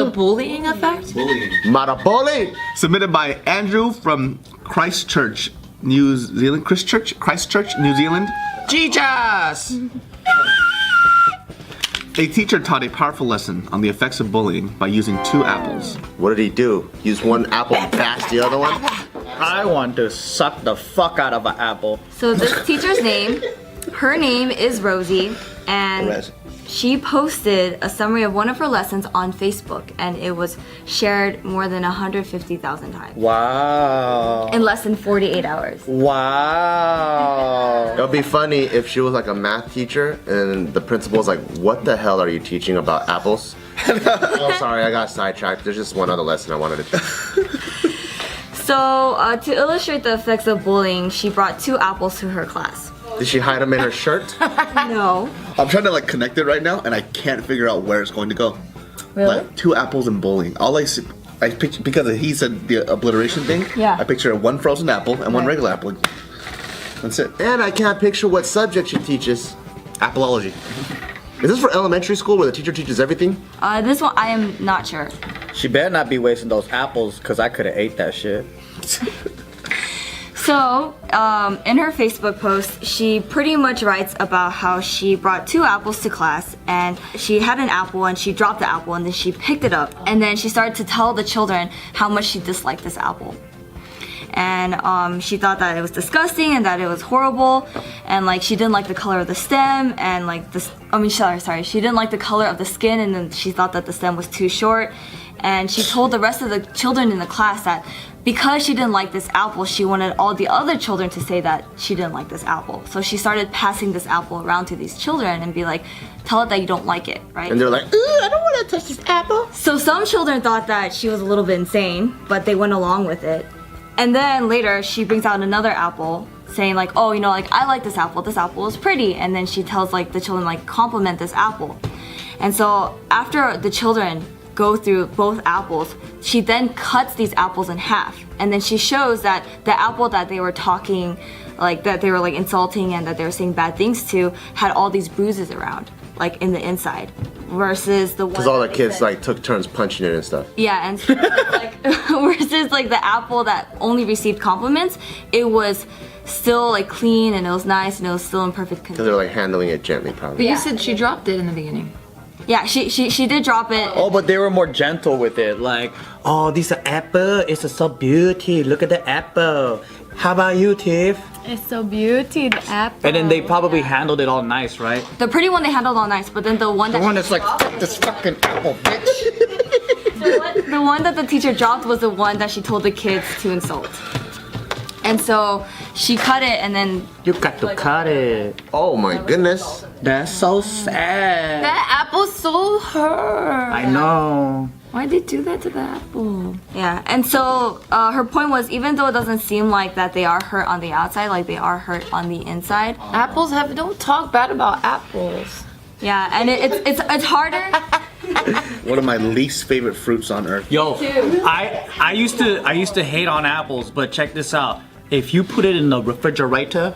bullying effect? Marapoli. Submitted by Andrew from Christchurch, New Zealand. Christchurch, New Zealand. Jesus! A teacher taught a powerful lesson on the effects of bullying by using 2 apples. What did he do? Use one apple and bash the other one? I want to suck the fuck out of an apple. So this teacher's name, her name is Rosie, and Perez. she posted a summary of one of her lessons on Facebook, and it was shared more than 150,000 times Wow. in less than 48 hours. Wow. It would be funny if she was like a math teacher and the principal was like, what the hell are you teaching about apples? Oh, sorry, I got sidetracked. There's just one other lesson I wanted to teach. So to illustrate the effects of bullying, she brought 2 apples to her class. Did she hide them in her shirt? No. I'm trying to like connect it right now, and I can't figure out where it's going to go. Really? Like 2 apples and bowling. All I see, I picture, because he said the obliteration thing. Yeah. I picture 1 frozen apple and 1 regular apple. That's it. And I can't picture what subject she teaches. Appleology. Is this for elementary school where the teacher teaches everything? This one I am not sure. She better not be wasting those apples, cause I could have ate that shit. So, in her Facebook post, she pretty much writes about how she brought 2 apples to class, and she had an apple and she dropped the apple and then she picked it up, and then she started to tell the children how much she disliked this apple. And she thought that it was disgusting and that it was horrible, and like she didn't like the color of the stem, and like this, sorry, she didn't like the color of the skin, and then she thought that the stem was too short. And she told the rest of the children in the class that because she didn't like this apple, she wanted all the other children to say that she didn't like this apple. So she started passing this apple around to these children and be like, tell it that you don't like it, right? And they're like, ooh, I don't want to touch this apple. So some children thought that she was a little bit insane, but they went along with it. And then later she brings out another apple saying like, oh, you know, like I like this apple is pretty. And then she tells like the children like compliment this apple. And so after the children go through both apples, she then cuts these apples in half, and then she shows that the apple that they were talking, like that they were like insulting and that they were saying bad things to, had all these bruises around, like in the inside, versus the one Because all the that kids said- like took turns punching it and stuff. yeah, and like versus like the apple that only received compliments, it was still like clean and it was nice and it was still in perfect Because condition. they're like handling it gently, But probably. you said she dropped it in the beginning. Yeah, she did drop it. Oh, but they were more gentle with it. Like, oh, this apple is so beauty. Look at the apple. How about you, Tiff? It's so beauty, the apple. And then they probably handled it all nice, right? The pretty one they handled all nice, but then the one that The one that's like, fuck this fucking apple, bitch. the one that the teacher dropped was the one that she told the kids to insult. And so she cut it and then You got to cut it. Oh my goodness. That's so sad. That apple so hurt. I know. Why'd they do that to the apple? yeah, and so her point was, even though it doesn't seem like that they are hurt on the outside, like they are hurt on the inside. Apples don't talk bad about apples. Yeah, and it's harder. One of my least favorite fruits on earth. Yo, I used to hate on apples, but check this out. If you put it in the refrigerator,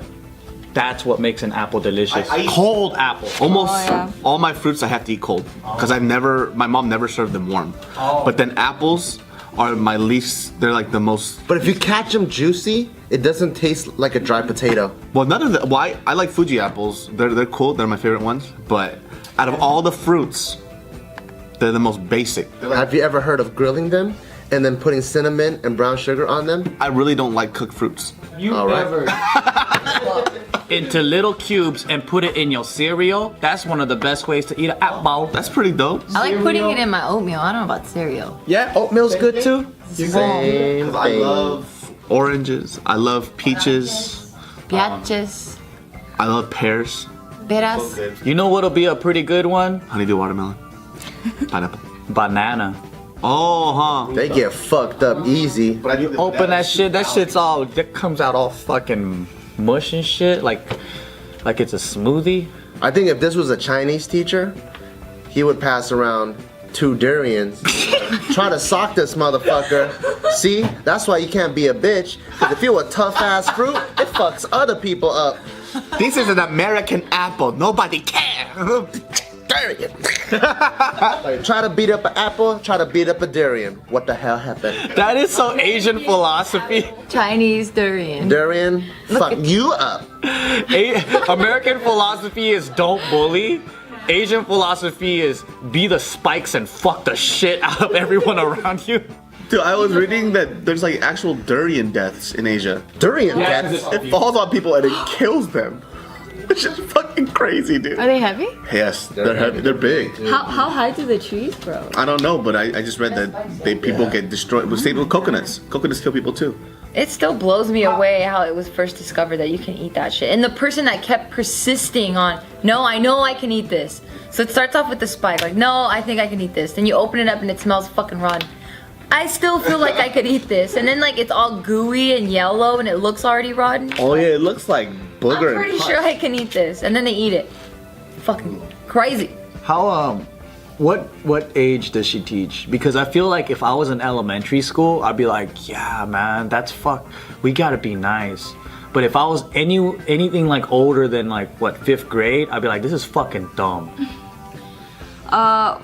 that's what makes an apple delicious. Cold apple. Almost yeah. all my fruits I have to eat cold because my mom never served them warm. But then apples are my least. They're like the most. But if you catch them juicy, it doesn't taste like a dry potato. Well, none of the. Why I like Fuji apples. They're cool. They're my favorite ones. But out of all the fruits, they're the most basic. Have you ever heard of grilling them and then putting cinnamon and brown sugar on them? I really don't like cooked fruits. You All right. ever into little cubes and put it in your cereal? That's one of the best ways to eat an apple. That's pretty dope. I like putting it in my oatmeal. I don't know about cereal. Yeah, oatmeal's good too. Same Because I thing. love oranges. I love peaches. Piaches, I love pears. peras. You know what'll be a pretty good one? Honeydew watermelon. Pineapple. Banana. Oh, huh. They get fucked up easy. But I do Open that shit. That shit's all. That comes out all fucking mush and shit. Like it's a smoothie. I think if this was a Chinese teacher, he would pass around 2 durians. Try to sock this motherfucker. See? That's why you can't be a bitch. Because if you're a tough ass fruit, it fucks other people up. This is an American apple. Nobody cares. Durian. Like, try to beat up an apple, try to beat up a durian. What the hell happened? That is so Asian philosophy. Chinese durian. Durian, fuck you up. American philosophy is don't bully. Asian philosophy is be the spikes and fuck the shit out of everyone around you. Dude, I was reading that there's like actual durian deaths in Asia. Durian deaths. It falls on people and it kills them. It's just fucking crazy, dude. Are they heavy? Yes, they're heavy. They're big. How high do the trees grow? I don't know, but I just read that people get destroyed. Same with coconuts. Coconuts kill people too. It still blows me away how it was first discovered that you can eat that shit. And the person that kept persisting on, no, I know I can eat this. So it starts off with the spike, like, no, I think I can eat this. Then you open it up and it smells fucking rotten. I still feel like I could eat this. And then like it's all gooey and yellow and it looks already rotten. Oh yeah, it looks like booger. I'm pretty sure I can eat this. And then they eat it. Fucking crazy. How what age does she teach? Because I feel like if I was in elementary school, I'd be like, yeah, man, that's we gotta be nice. But if I was anything like older than like what 5th grade, I'd be like, this is fucking dumb.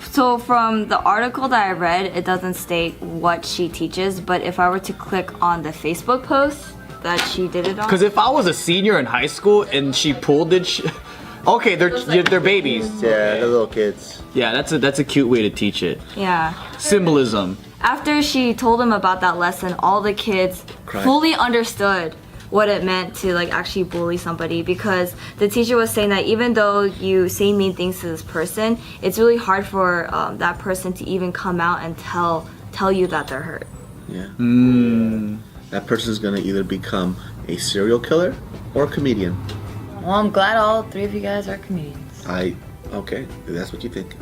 So from the article that I read, it doesn't state what she teaches, but if I were to click on the Facebook post that she did it on. Because if I was a senior in high school and she pulled it, okay, they're babies. Yeah, they're little kids. Yeah, that's a cute way to teach it. Yeah. Symbolism. After she told them about that lesson, all the kids fully understood what it meant to like actually bully somebody, because the teacher was saying that even though you say mean things to this person, it's really hard for that person to even come out and tell you that they're hurt. Yeah. That person's gonna either become a serial killer or a comedian. Well, I'm glad all 3 of you guys are comedians. Okay, if that's what you think.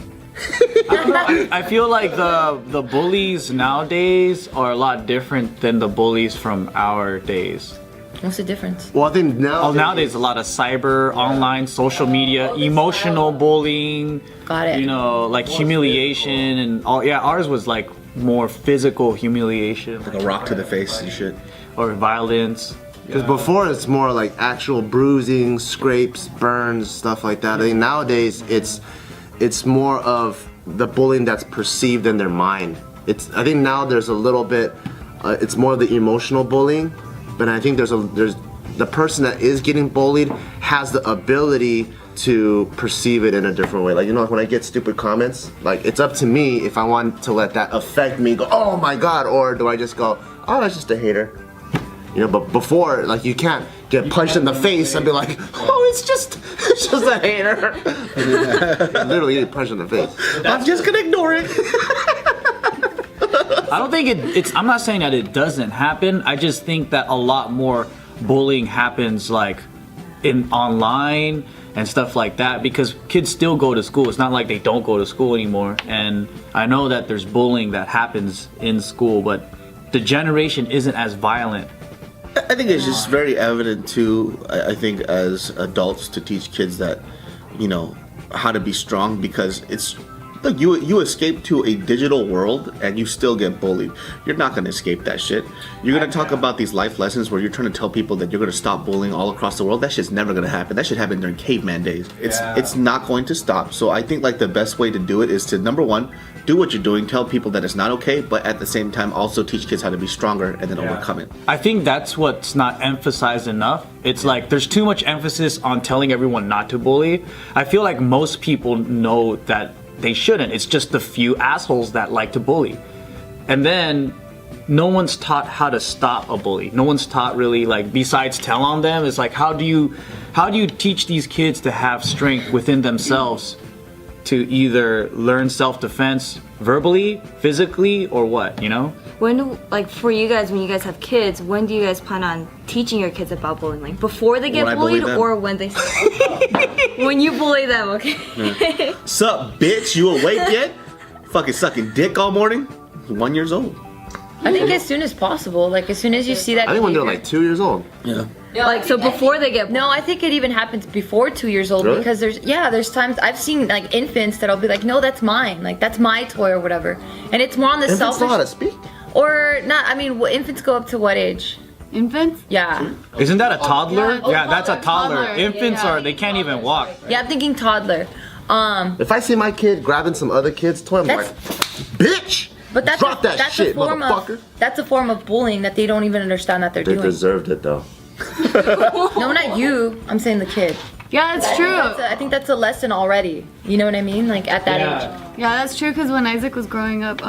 I feel like the bullies nowadays are a lot different than the bullies from our days. What's the difference? Well, I think Nowadays a lot of cyber, online, social media, emotional bullying. Got it. You know, like humiliation and all. Yeah, ours was like more physical humiliation. Like a rock to the face and shit. Or violence. Because before it's more like actual bruising, scrapes, burns, stuff like that. I think nowadays it's more of the bullying that's perceived in their mind. I think now there's a little bit. It's more the emotional bullying, but I think there's the person that is getting bullied has the ability to perceive it in a different way. Like, you know, like when I get stupid comments, like it's up to me if I want to let that affect me. Go, oh my god, or do I just go, oh, that's just a hater. You know, but before, like, you can't get punched in the face and be like, oh, it's just a hater. Literally get punched in the face. I'm just gonna ignore it. I don't think I'm not saying that it doesn't happen. I just think that a lot more bullying happens like in online and stuff like that, because kids still go to school. It's not like they don't go to school anymore. And I know that there's bullying that happens in school, but the generation isn't as violent. I think it's just very evident too, I think, as adults to teach kids that, you know, how to be strong, because it's like you escape to a digital world and you still get bullied. You're not going to escape that shit. You're going to talk about these life lessons where you're trying to tell people that you're going to stop bullying all across the world. That shit's never going to happen. That shit happened during caveman days. It's not going to stop. So I think like the best way to do it is to, number one, do what you're doing, tell people that it's not okay, but at the same time also teach kids how to be stronger and then overcome it. I think that's what's not emphasized enough. It's like there's too much emphasis on telling everyone not to bully. I feel like most people know that they shouldn't. It's just the few assholes that like to bully. And then no one's taught how to stop a bully. No one's taught really, like, besides tell on them, it's like how do you teach these kids to have strength within themselves to either learn self-defense verbally, physically, or what, you know? When, like, for you guys, when you guys have kids, when do you guys plan on teaching your kids about bullying? Like, before they get bullied, or when they when you bully them, okay? Sup, bitch? You awake yet? Fucking sucking dick all morning? 1 year old. I think as soon as possible, like as soon as you see that. I think when they're like 2 years old. Yeah. Like, so before they get... No, I think it even happens before 2 years old. Really? Because there's times I've seen like infants that'll be like, no, that's mine, like that's my toy or whatever, and it's more on the Infants selfish. know how to speak? Or not? I mean, infants go up to what age? Infants? Yeah. Isn't that a toddler? yeah. Yeah, that's a toddler. Toddler, Infants yeah. they can't even walk. Yeah, I'm thinking toddler. If I see my kid grabbing some other kid's toy, I'm like, bitch! But that's drop that that's shit, a form motherfucker. of that's a form of bullying that they don't even understand that they're They doing. deserved it though. No, not you. I'm saying the kid. Yeah, that's true. I think that's a lesson already. You know what I mean? Like at that age. Yeah, that's true. Because when Isaac was growing up,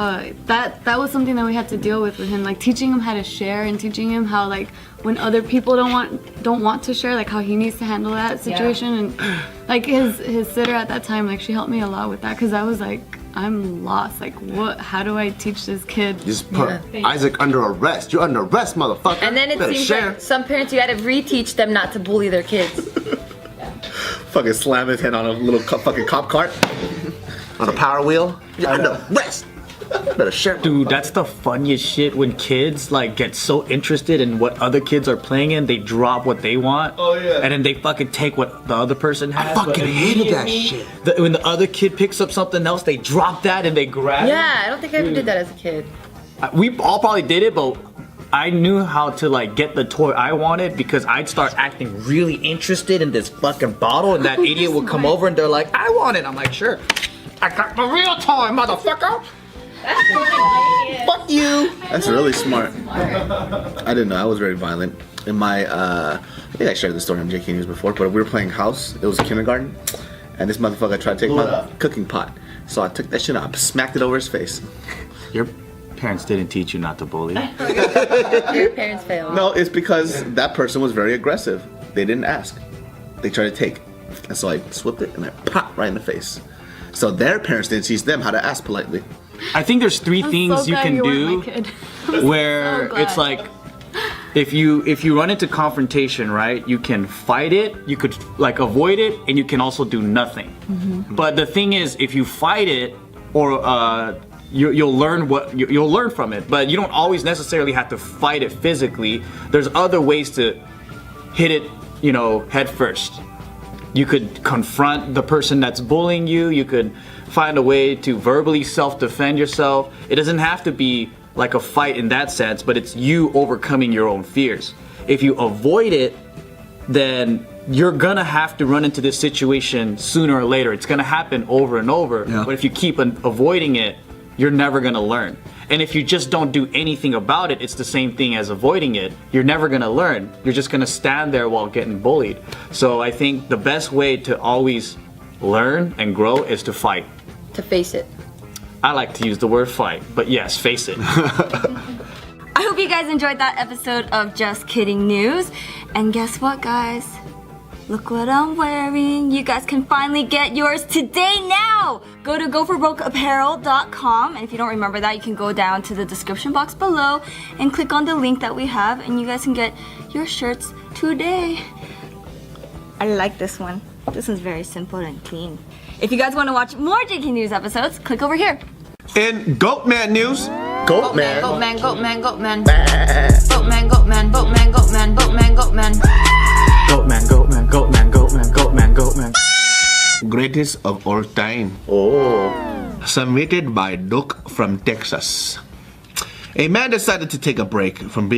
that was something that we had to deal with him. Like teaching him how to share and teaching him how like when other people don't want to share, like how he needs to handle that situation. And like his sitter at that time, like she helped me a lot with that because I was like, I'm lost. Like what? How do I teach this kid? Just put Isaac under arrest. You're under arrest, motherfucker. And then it Better seems share. like some parents you had to reteach them not to bully their kids. Fucking slam his head on a little fucking cop cart. On a power wheel. You're under arrest. Better share. Dude, that's the funniest shit when kids like get so interested in what other kids are playing in, they drop what they want. Oh, yeah. And then they fucking take what the other person has. I fucking hated that shit. When the other kid picks up something else, they drop that and they grab it. Yeah, I don't think I ever did that as a kid. We all probably did it, but I knew how to like get the toy I wanted because I'd start acting really interested in this fucking bottle and that idiot would come over and they're like, I want it. I'm like, sure. I got the real toy, motherfucker. Fuck you. That's really smart. I didn't know. I was very violent. In my, I think I shared this story on JK News before, but we were playing house. It was kindergarten. And this motherfucker tried to take my cooking pot. So I took that shit out, smacked it over his face. Your parents didn't teach you not to bully. Your parents failed. No, it's because that person was very aggressive. They didn't ask. They tried to take. And so I swept it and I popped right in the face. So their parents didn't teach them how to ask politely. I think there's three things so you glad can you do weren't my kid. where so glad. it's like if you run into confrontation, right, you can fight it, you could like avoid it, and you can also do nothing. But the thing is, if you fight it, or you'll learn from it, but you don't always necessarily have to fight it physically. There's other ways to hit it, you know, head first. You could confront the person that's bullying you. You could find a way to verbally self-defend yourself. It doesn't have to be like a fight in that sense, but it's you overcoming your own fears. If you avoid it, then you're gonna have to run into this situation sooner or later. It's gonna happen over and over. Yeah. But if you keep avoiding it, you're never gonna learn. And if you just don't do anything about it, it's the same thing as avoiding it. You're never gonna learn. You're just gonna stand there while getting bullied. So I think the best way to always learn and grow is to fight. To face it. I like to use the word fight, but yes, face it. I hope you guys enjoyed that episode of Just Kidding News. And guess what, guys? Look what I'm wearing. You guys can finally get yours today now. Go to goforbrokeapparel.com. And if you don't remember that, you can go down to the description box below and click on the link that we have. And you guys can get your shirts today. I like this one. This one's very simple and clean. If you guys want to watch more JK News episodes, click over here. In Goatman news, Goatman. Goatman, Goatman, Goatman. Goatman, Goatman, Goatman, Goatman, Goatman, Goatman. Goatman, Goatman, Goatman, Goatman, Goatman, Goatman. greatest of all time. Oh. Submitted by Duke from Texas. A man decided to take a break from being